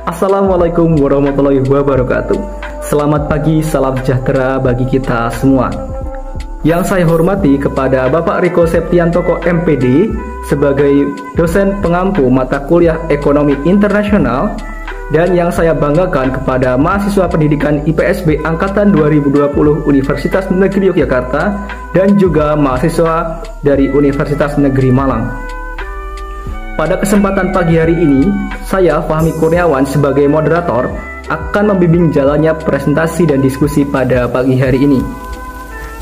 Assalamualaikum warahmatullahi wabarakatuh. Selamat pagi, salam sejahtera bagi kita semua. Yang saya hormati kepada Bapak Riko Septiantoko MPD sebagai dosen pengampu mata kuliah Ekonomi Internasional, dan yang saya banggakan kepada mahasiswa pendidikan IPSB Angkatan 2020 Universitas Negeri Yogyakarta dan juga mahasiswa dari Universitas Negeri Malang. Pada kesempatan pagi hari ini, saya Fahmi Kurniawan sebagai moderator akan membimbing jalannya presentasi dan diskusi pada pagi hari ini.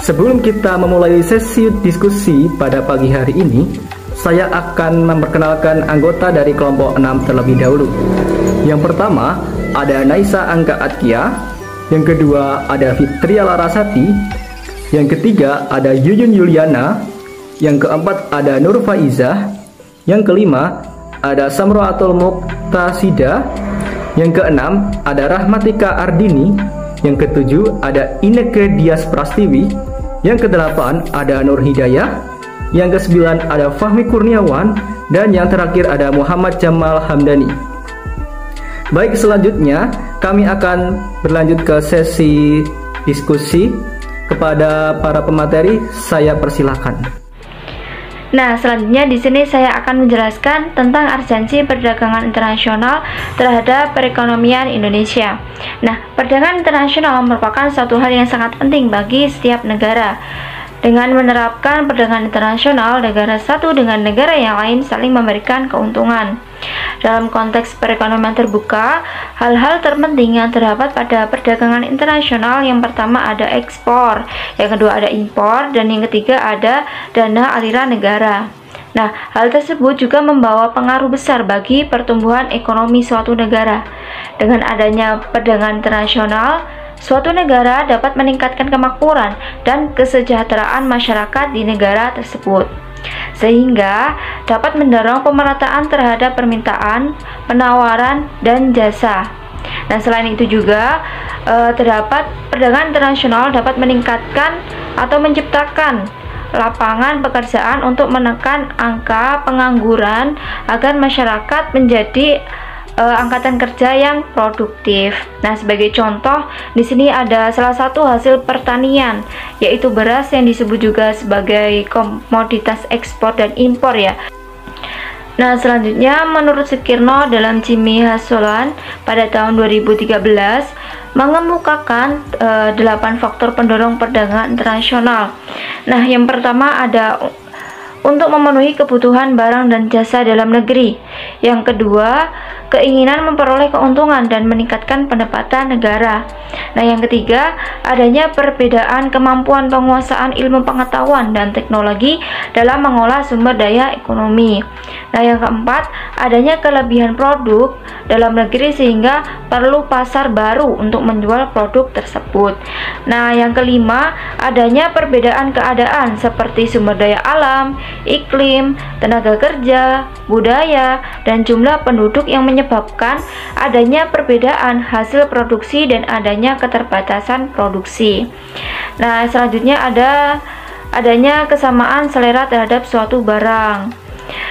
Sebelum kita memulai sesi diskusi pada pagi hari ini, saya akan memperkenalkan anggota dari kelompok 6 terlebih dahulu. Yang pertama ada Naisa Angga Atkia, yang kedua ada Fitria Larasati, yang ketiga ada Yuyun Yuliana, yang keempat ada Nur Faizah, yang kelima ada Samroatul Muktasida, yang keenam ada Rahmatika Ardini, yang ketujuh ada Ineke Dias Prastiwi, yang kedelapan ada Nur Hidayah, yang kesembilan ada Fahmi Kurniawan, dan yang terakhir ada Muhammad Jamal Hamdani. Baik, selanjutnya kami akan berlanjut ke sesi diskusi. Kepada para pemateri saya persilahkan. Nah, selanjutnya di sini saya akan menjelaskan tentang urgensi perdagangan internasional terhadap perekonomian Indonesia. Nah, perdagangan internasional merupakan suatu hal yang sangat penting bagi setiap negara. Dengan menerapkan perdagangan internasional, negara satu dengan negara yang lain saling memberikan keuntungan. Dalam konteks perekonomian terbuka, hal-hal terpenting yang terdapat pada perdagangan internasional yang pertama ada ekspor, yang kedua ada impor, dan yang ketiga ada dana aliran negara. Nah, hal tersebut juga membawa pengaruh besar bagi pertumbuhan ekonomi suatu negara. Dengan adanya perdagangan internasional, suatu negara dapat meningkatkan kemakmuran dan kesejahteraan masyarakat di negara tersebut, sehingga dapat mendorong pemerataan terhadap permintaan, penawaran, dan jasa. Nah, selain itu juga terdapat perdagangan internasional dapat meningkatkan atau menciptakan lapangan pekerjaan untuk menekan angka pengangguran agar masyarakat menjadi angkatan kerja yang produktif. Nah, sebagai contoh, di sini ada salah satu hasil pertanian, yaitu beras yang disebut juga sebagai komoditas ekspor dan impor ya. Nah, selanjutnya menurut Sukirno dalam Jimmy Hasolan pada tahun 2013 mengemukakan 8 faktor pendorong perdagangan internasional. Nah, yang pertama ada untuk memenuhi kebutuhan barang dan jasa dalam negeri. Yang kedua, keinginan memperoleh keuntungan dan meningkatkan pendapatan negara. Nah, yang ketiga, adanya perbedaan kemampuan penguasaan ilmu pengetahuan dan teknologi dalam mengolah sumber daya ekonomi. Nah, yang keempat, adanya kelebihan produk dalam negeri sehingga perlu pasar baru untuk menjual produk tersebut. Nah, yang kelima, adanya perbedaan keadaan seperti sumber daya alam, iklim, tenaga kerja, budaya, dan jumlah penduduk yang menyebabkan adanya perbedaan hasil produksi dan adanya keterbatasan produksi. Nah, selanjutnya adanya kesamaan selera terhadap suatu barang.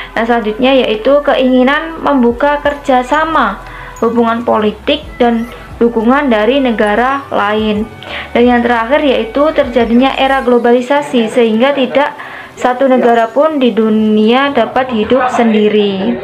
Nah, selanjutnya yaitu keinginan membuka kerjasama, hubungan politik, dan dukungan dari negara lain. Dan yang terakhir yaitu terjadinya era globalisasi sehingga tidak satu negara pun di dunia dapat hidup sendiri.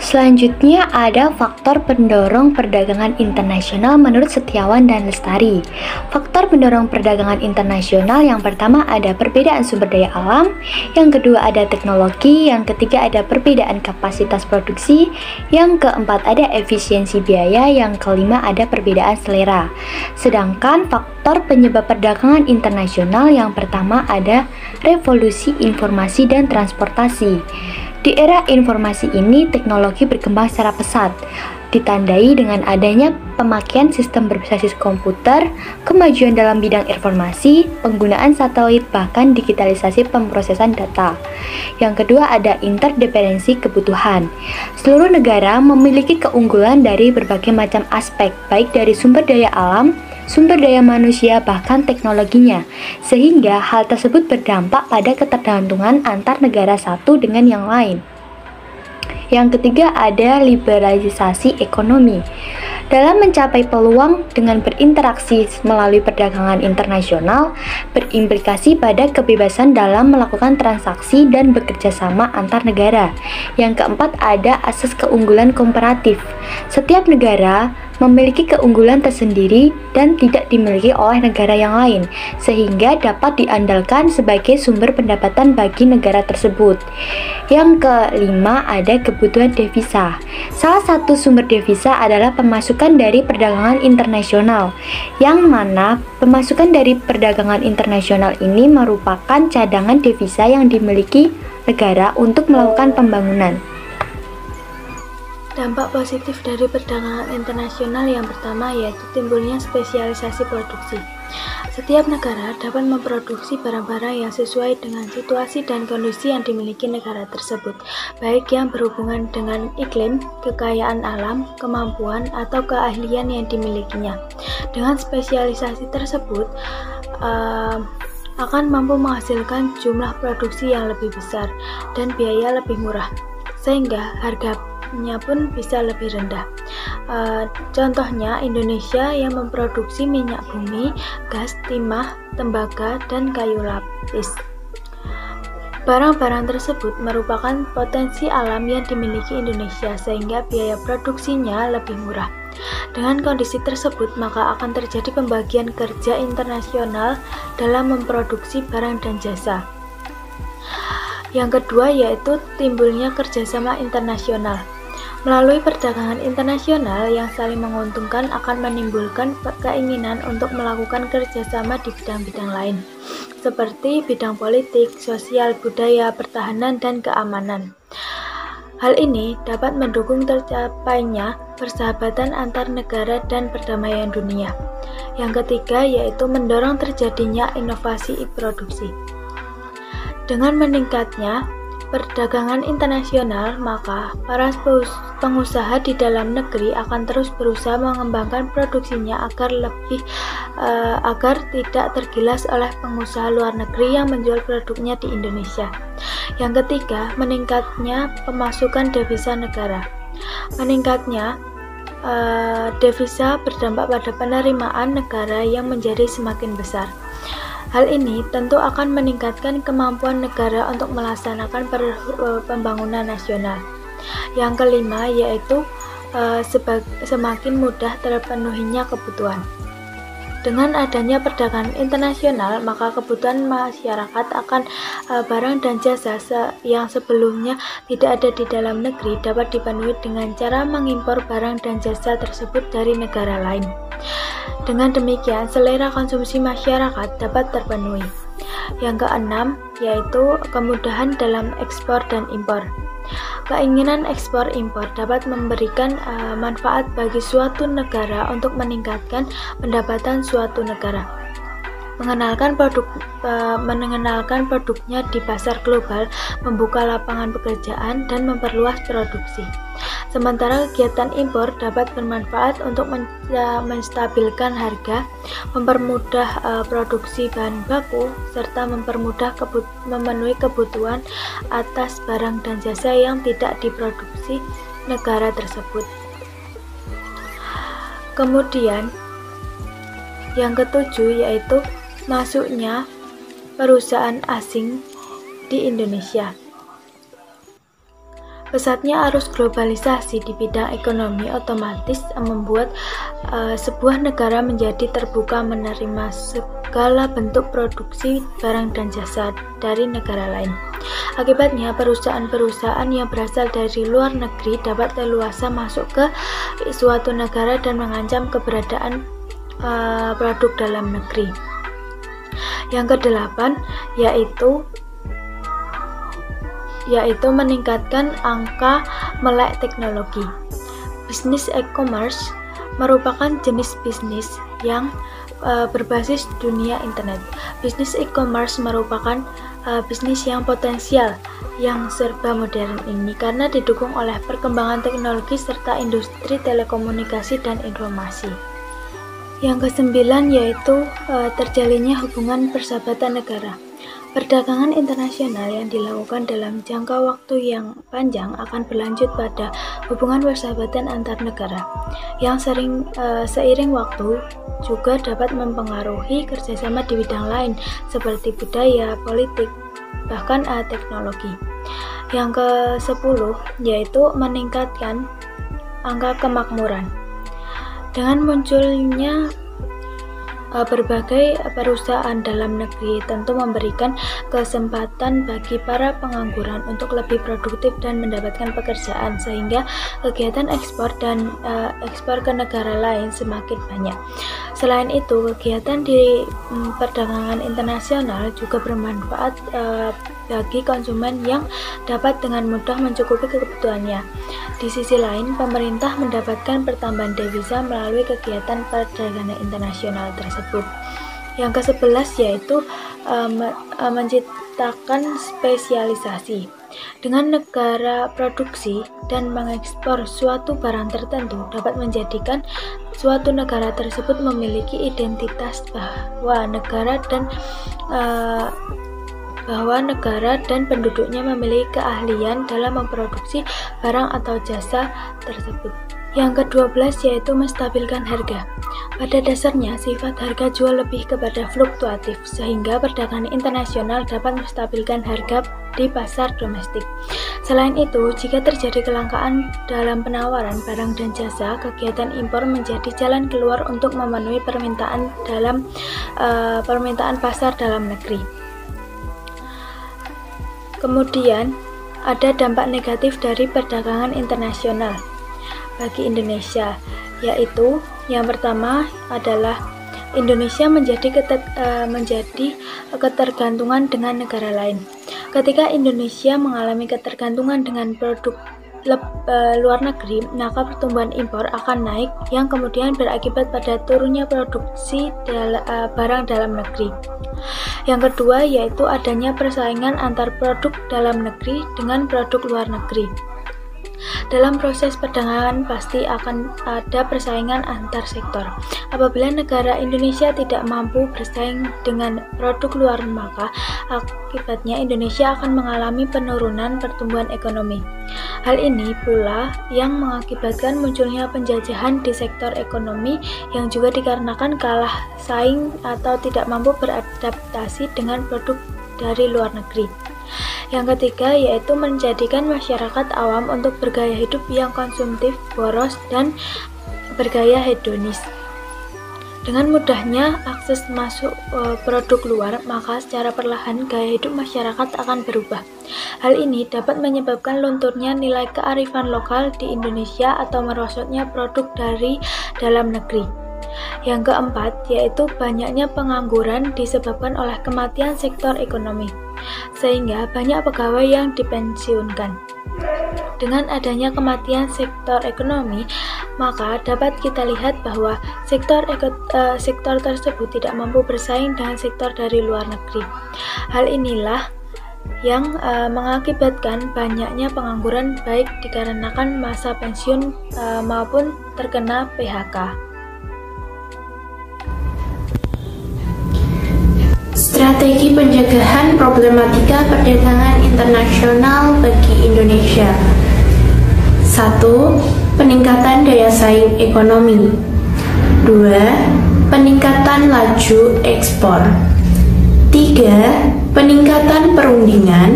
Selanjutnya ada faktor pendorong perdagangan internasional menurut Setiawan dan Lestari. Faktor pendorong perdagangan internasional yang pertama ada perbedaan sumber daya alam, yang kedua ada teknologi, yang ketiga ada perbedaan kapasitas produksi, yang keempat ada efisiensi biaya, yang kelima ada perbedaan selera. Sedangkan faktor penyebab perdagangan internasional yang pertama ada revolusi informasi dan transportasi. Di era informasi ini, teknologi berkembang secara pesat, ditandai dengan adanya pemakaian sistem berbasis komputer, kemajuan dalam bidang informasi, penggunaan satelit, bahkan digitalisasi pemrosesan data. Yang kedua ada interdependensi kebutuhan. Seluruh negara memiliki keunggulan dari berbagai macam aspek, baik dari sumber daya alam, sumber daya manusia, bahkan teknologinya, sehingga hal tersebut berdampak pada ketergantungan antar negara satu dengan yang lain. Yang ketiga ada liberalisasi ekonomi. Dalam mencapai peluang dengan berinteraksi melalui perdagangan internasional, berimplikasi pada kebebasan dalam melakukan transaksi dan bekerja sama antar negara. Yang keempat ada asas keunggulan komparatif. Setiap negara memiliki keunggulan tersendiri dan tidak dimiliki oleh negara yang lain, sehingga dapat diandalkan sebagai sumber pendapatan bagi negara tersebut. Yang kelima ada kebutuhan devisa. Salah satu sumber devisa adalah pemasukan dari perdagangan internasional, yang mana pemasukan dari perdagangan internasional ini merupakan cadangan devisa yang dimiliki negara untuk melakukan pembangunan. Dampak positif dari perdagangan internasional yang pertama yaitu timbulnya spesialisasi produksi. Setiap negara dapat memproduksi barang-barang yang sesuai dengan situasi dan kondisi yang dimiliki negara tersebut, baik yang berhubungan dengan iklim, kekayaan alam, kemampuan, atau keahlian yang dimilikinya. Dengan spesialisasi tersebut, akan mampu menghasilkan jumlah produksi yang lebih besar dan biaya lebih murah, sehingga harganya pun bisa lebih rendah. Contohnya Indonesia yang memproduksi minyak bumi, gas, timah, tembaga, dan kayu lapis. Barang-barang tersebut merupakan potensi alam yang dimiliki Indonesia sehingga biaya produksinya lebih murah. Dengan kondisi tersebut, maka akan terjadi pembagian kerja internasional dalam memproduksi barang dan jasa. Yang kedua yaitu timbulnya kerjasama internasional. Melalui perdagangan internasional yang saling menguntungkan akan menimbulkan keinginan untuk melakukan kerjasama di bidang-bidang lain, seperti bidang politik, sosial, budaya, pertahanan, dan keamanan. Hal ini dapat mendukung tercapainya persahabatan antar negara dan perdamaian dunia. Yang ketiga yaitu mendorong terjadinya inovasi produksi. Dengan meningkatnya perdagangan internasional, maka para pengusaha di dalam negeri akan terus berusaha mengembangkan produksinya agar tidak tergilas oleh pengusaha luar negeri yang menjual produknya di Indonesia. Yang ketiga, meningkatnya pemasukan devisa negara. Meningkatnya devisa berdampak pada penerimaan negara yang menjadi semakin besar. Hal ini tentu akan meningkatkan kemampuan negara untuk melaksanakan pembangunan nasional. Yang kelima yaitu semakin mudah terpenuhinya kebutuhan. Dengan adanya perdagangan internasional, maka kebutuhan masyarakat akan barang dan jasa yang sebelumnya tidak ada di dalam negeri dapat dipenuhi dengan cara mengimpor barang dan jasa tersebut dari negara lain. Dengan demikian, selera konsumsi masyarakat dapat terpenuhi. Yang keenam, yaitu kemudahan dalam ekspor dan impor. Keinginan ekspor impor dapat memberikan manfaat bagi suatu negara untuk meningkatkan pendapatan suatu negara. Mengenalkan produknya di pasar global, membuka lapangan pekerjaan, dan memperluas produksi. Sementara kegiatan impor dapat bermanfaat untuk menstabilkan harga, mempermudah produksi bahan baku, serta mempermudah memenuhi kebutuhan atas barang dan jasa yang tidak diproduksi negara tersebut. Kemudian, yang ketujuh yaitu masuknya perusahaan asing di Indonesia. Pesatnya arus globalisasi di bidang ekonomi otomatis membuat sebuah negara menjadi terbuka menerima segala bentuk produksi barang dan jasa dari negara lain. Akibatnya, perusahaan-perusahaan yang berasal dari luar negeri dapat leluasa masuk ke suatu negara dan mengancam keberadaan produk dalam negeri. Yang kedelapan yaitu meningkatkan angka melek teknologi. Bisnis e-commerce merupakan jenis bisnis yang berbasis dunia internet. Bisnis e-commerce merupakan bisnis yang potensial yang serba modern ini karena didukung oleh perkembangan teknologi serta industri telekomunikasi dan informasi. Yang kesembilan yaitu terjalinnya hubungan persahabatan negara. Perdagangan internasional yang dilakukan dalam jangka waktu yang panjang akan berlanjut pada hubungan persahabatan antar negara, yang seiring waktu juga dapat mempengaruhi kerjasama di bidang lain seperti budaya, politik, bahkan teknologi. Yang ke-10 yaitu meningkatkan angka kemakmuran. Dengan munculnya berbagai perusahaan dalam negeri tentu memberikan kesempatan bagi para pengangguran untuk lebih produktif dan mendapatkan pekerjaan, sehingga kegiatan ekspor dan ekspor ke negara lain semakin banyak. Selain itu, kegiatan di perdagangan internasional juga bermanfaat bagi konsumen yang dapat dengan mudah mencukupi kebutuhannya. Di sisi lain, pemerintah mendapatkan pertambahan devisa melalui kegiatan perdagangan internasional tersebut. Yang ke-11 yaitu menciptakan spesialisasi. Dengan negara produksi dan mengekspor suatu barang tertentu dapat menjadikan suatu negara tersebut memiliki identitas bahwa negara dan penduduknya memiliki keahlian dalam memproduksi barang atau jasa tersebut. Yang ke-12 yaitu menstabilkan harga. Pada dasarnya, sifat harga jual lebih kepada fluktuatif, sehingga perdagangan internasional dapat menstabilkan harga di pasar domestik. Selain itu, jika terjadi kelangkaan dalam penawaran barang dan jasa, kegiatan impor menjadi jalan keluar untuk memenuhi permintaan pasar dalam negeri. Kemudian, ada dampak negatif dari perdagangan internasional bagi Indonesia, yaitu yang pertama adalah Indonesia menjadi ketergantungan dengan negara lain. Ketika Indonesia mengalami ketergantungan dengan produk luar negeri, maka pertumbuhan impor akan naik yang kemudian berakibat pada turunnya produksi barang dalam negeri. Yang kedua yaitu adanya persaingan antar produk dalam negeri dengan produk luar negeri. Dalam proses perdagangan pasti akan ada persaingan antar sektor. Apabila negara Indonesia tidak mampu bersaing dengan produk luar, maka akibatnya Indonesia akan mengalami penurunan pertumbuhan ekonomi. Hal ini pula yang mengakibatkan munculnya penjajahan di sektor ekonomi yang juga dikarenakan kalah saing atau tidak mampu beradaptasi dengan produk dari luar negeri. Yang ketiga yaitu menjadikan masyarakat awam untuk bergaya hidup yang konsumtif, boros, dan bergaya hedonis. Dengan mudahnya akses masuk produk luar, maka secara perlahan gaya hidup masyarakat akan berubah. Hal ini dapat menyebabkan lunturnya nilai kearifan lokal di Indonesia atau merosotnya produk dari dalam negeri. Yang keempat yaitu banyaknya pengangguran disebabkan oleh kematian sektor ekonomi, sehingga banyak pegawai yang dipensiunkan. Dengan adanya kematian sektor ekonomi, maka dapat kita lihat bahwa sektor tersebut tidak mampu bersaing dengan sektor dari luar negeri. Hal inilah yang mengakibatkan banyaknya pengangguran baik dikarenakan masa pensiun maupun terkena PHK. Strategi pencegahan problematika perdagangan internasional bagi Indonesia. 1. Peningkatan daya saing ekonomi. 2. Peningkatan laju ekspor. 3. Peningkatan perundingan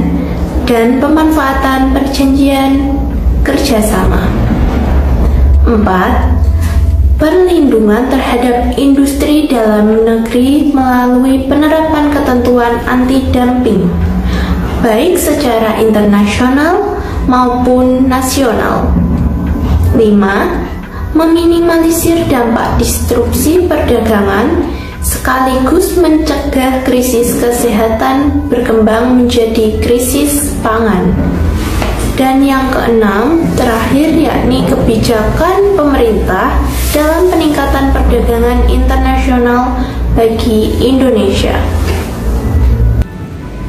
dan pemanfaatan perjanjian kerjasama. 4. Perlindungan terhadap industri dalam negeri melalui penerapan ketentuan anti-dumping, baik secara internasional maupun nasional. 5. Meminimalisir dampak disrupsi perdagangan sekaligus mencegah krisis kesehatan berkembang menjadi krisis pangan. Dan yang keenam, terakhir yakni kebijakan pemerintah dalam peningkatan perdagangan internasional bagi Indonesia.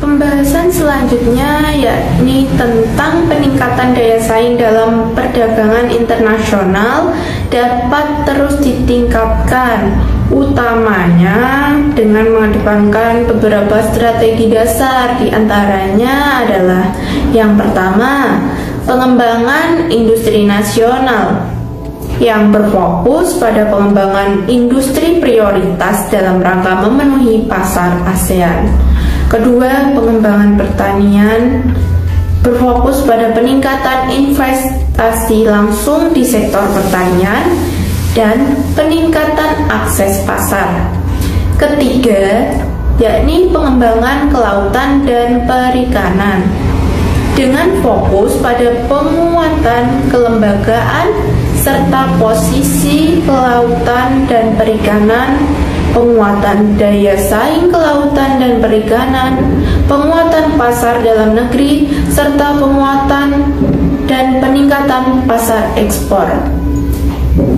Pembahasan selanjutnya yakni tentang peningkatan daya saing dalam perdagangan internasional dapat terus ditingkatkan utamanya dengan mengedepankan beberapa strategi dasar. Di antaranya adalah yang pertama, pengembangan industri nasional yang berfokus pada pengembangan industri prioritas dalam rangka memenuhi pasar ASEAN. Kedua, pengembangan pertanian berfokus pada peningkatan investasi langsung di sektor pertanian dan peningkatan akses pasar. Ketiga, yakni pengembangan kelautan dan perikanan dengan fokus pada penguatan kelembagaan serta posisi kelautan dan perikanan, penguatan daya saing kelautan dan perikanan, penguatan pasar dalam negeri, serta penguatan dan peningkatan pasar ekspor.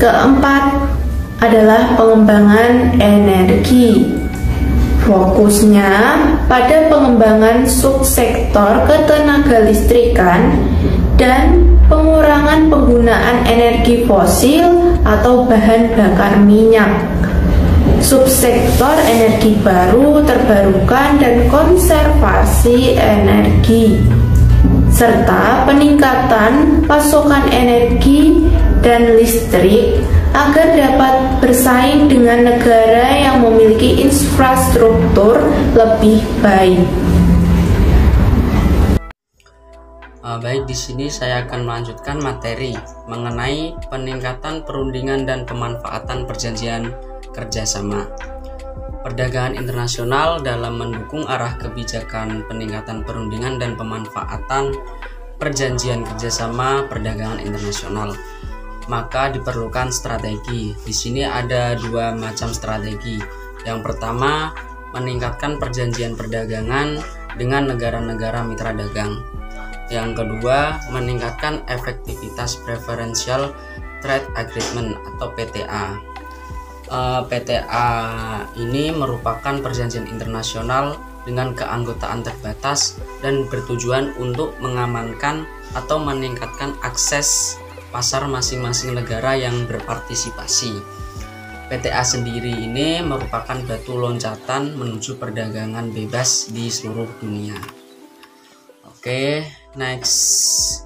Keempat adalah pengembangan energi. Fokusnya pada pengembangan subsektor ketenaga listrikan dan pengurangan penggunaan energi fosil atau bahan bakar minyak. Subsektor energi baru terbarukan dan konservasi energi, serta peningkatan pasokan energi dan listrik agar dapat bersaing dengan negara yang memiliki infrastruktur lebih baik. Baik, di sini saya akan melanjutkan materi mengenai peningkatan perundingan dan pemanfaatan perjanjian kerjasama. Perdagangan internasional dalam mendukung arah kebijakan peningkatan perundingan dan pemanfaatan perjanjian kerjasama perdagangan internasional, maka diperlukan strategi. Di sini ada dua macam strategi. Yang pertama, meningkatkan perjanjian perdagangan dengan negara-negara mitra dagang. Yang kedua, meningkatkan efektivitas Preferential Trade Agreement atau PTA. PTA ini merupakan perjanjian internasional dengan keanggotaan terbatas dan bertujuan untuk mengamankan atau meningkatkan akses pasar masing-masing negara yang berpartisipasi. PTA sendiri ini merupakan batu loncatan menuju perdagangan bebas di seluruh dunia. Oke, next.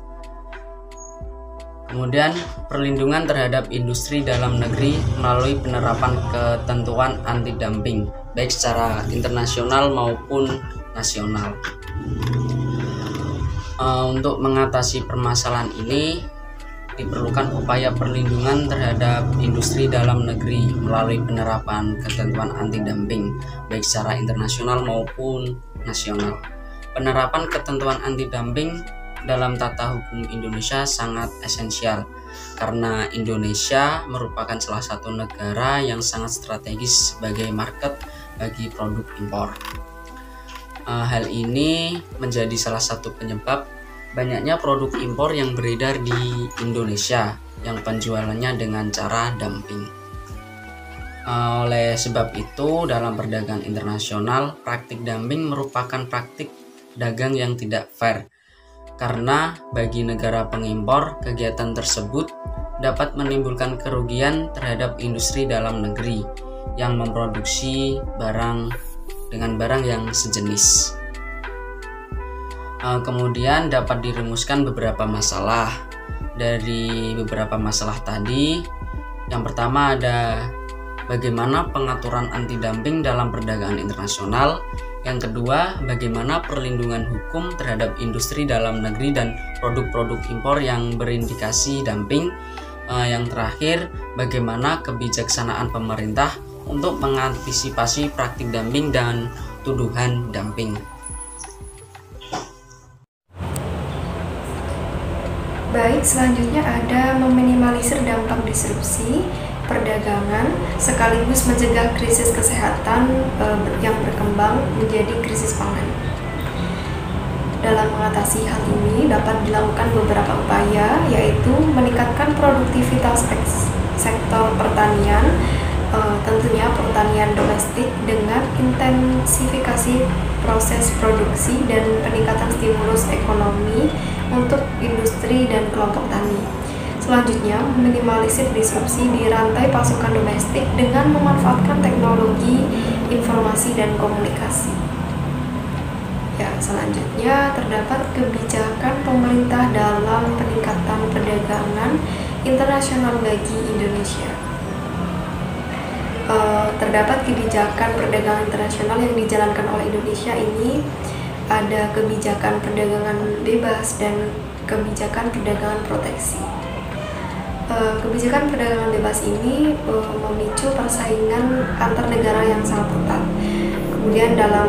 Kemudian perlindungan terhadap industri dalam negeri melalui penerapan ketentuan anti-dumping baik secara internasional maupun nasional. Untuk mengatasi permasalahan ini diperlukan upaya perlindungan terhadap industri dalam negeri melalui penerapan ketentuan anti-dumping baik secara internasional maupun nasional. Penerapan ketentuan anti-dumping dalam tata hukum Indonesia sangat esensial karena Indonesia merupakan salah satu negara yang sangat strategis sebagai market bagi produk impor. Hal ini menjadi salah satu penyebab banyaknya produk impor yang beredar di Indonesia yang penjualannya dengan cara dumping. Oleh sebab itu, dalam perdagangan internasional, praktik dumping merupakan praktik dagang yang tidak fair karena bagi negara pengimpor, kegiatan tersebut dapat menimbulkan kerugian terhadap industri dalam negeri yang memproduksi barang dengan barang yang sejenis. Kemudian dapat dirumuskan beberapa masalah. Dari beberapa masalah tadi, yang pertama ada bagaimana pengaturan anti-dumping dalam perdagangan internasional. Yang kedua, bagaimana perlindungan hukum terhadap industri dalam negeri dan produk-produk impor yang berindikasi dumping. Yang terakhir, bagaimana kebijaksanaan pemerintah untuk mengantisipasi praktik dumping dan tuduhan dumping. Baik, selanjutnya ada meminimalisir dampak disrupsi perdagangan sekaligus mencegah krisis kesehatan yang berkembang menjadi krisis pangan. Dalam mengatasi hal ini dapat dilakukan beberapa upaya, yaitu meningkatkan produktivitas sektor pertanian, tentunya pertanian domestik dengan intensifikasi proses produksi dan peningkatan stimulus ekonomi untuk industri dan kelompok tani. Selanjutnya, meminimalisir disrupsi di rantai pasokan domestik dengan memanfaatkan teknologi informasi dan komunikasi. Ya, selanjutnya terdapat kebijakan pemerintah dalam peningkatan perdagangan internasional bagi Indonesia. Terdapat kebijakan perdagangan internasional yang dijalankan oleh Indonesia ini ada kebijakan perdagangan bebas dan kebijakan perdagangan proteksi. Kebijakan perdagangan bebas ini memicu persaingan antar negara yang sangat ketat. Kemudian dalam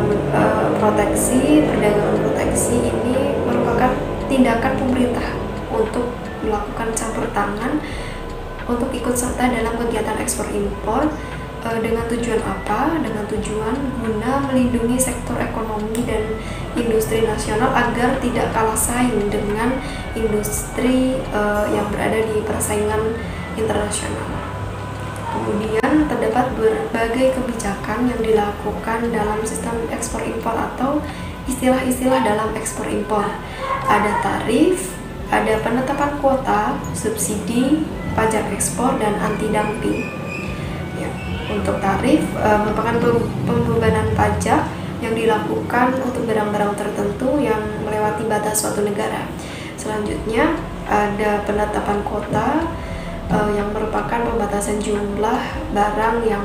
perdagangan proteksi ini merupakan tindakan pemerintah untuk melakukan campur tangan untuk ikut serta dalam kegiatan ekspor impor. Dengan tujuan apa? Dengan tujuan guna melindungi sektor ekonomi dan industri nasional agar tidak kalah saing dengan industri yang berada di persaingan internasional. Kemudian terdapat berbagai kebijakan yang dilakukan dalam sistem ekspor impor atau istilah-istilah dalam ekspor impor. Ada tarif, ada penetapan kuota, subsidi, pajak ekspor, dan anti-dumping. Untuk tarif merupakan pembebanan pajak yang dilakukan untuk barang-barang tertentu yang melewati batas suatu negara. Selanjutnya ada penetapan kuota yang merupakan pembatasan jumlah barang yang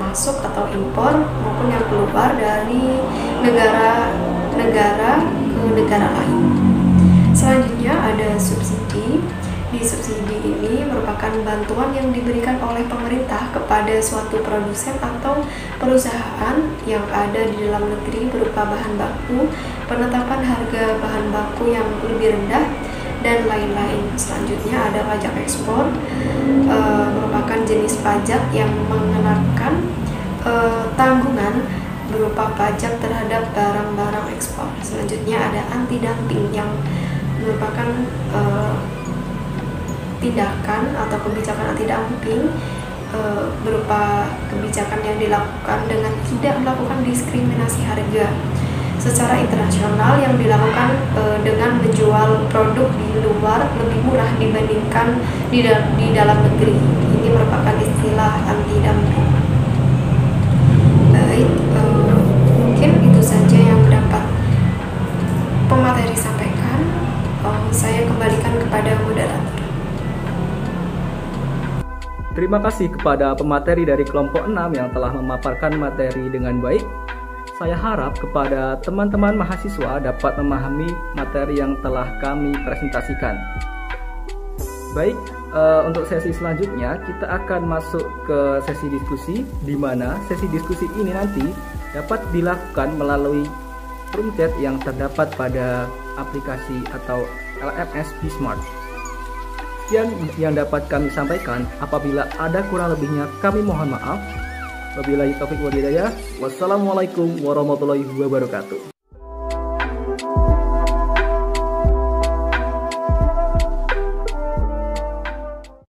masuk atau impor maupun yang keluar dari negara ke negara lain. Selanjutnya ada subsidi. Di subsidi ini merupakan bantuan yang diberikan oleh pemerintah kepada suatu produsen atau perusahaan yang ada di dalam negeri berupa bahan baku, penetapan harga bahan baku yang lebih rendah, dan lain-lain. Selanjutnya ada pajak ekspor, merupakan jenis pajak yang mengenakan tanggungan berupa pajak terhadap barang-barang ekspor. Selanjutnya ada anti-dumping yang merupakan tindakan atau kebijakan anti-dumping berupa kebijakan yang dilakukan dengan tidak melakukan diskriminasi harga secara internasional yang dilakukan dengan menjual produk di luar lebih murah dibandingkan di dalam negeri. Ini merupakan istilah anti-dumping. Baik, mungkin itu saja yang dapat pemateri sampaikan. Saya kembalikan kepada moderator. Terima kasih kepada pemateri dari kelompok 6 yang telah memaparkan materi dengan baik. Saya harap kepada teman-teman mahasiswa dapat memahami materi yang telah kami presentasikan. Baik, untuk sesi selanjutnya kita akan masuk ke sesi diskusi, di mana sesi diskusi ini nanti dapat dilakukan melalui room chat yang terdapat pada aplikasi atau LMS Bismart. Sekian yang dapat kami sampaikan. Apabila ada kurang lebihnya kami mohon maaf. Wabillahi taufiq wal hidayah. Wassalamualaikum warahmatullahi wabarakatuh.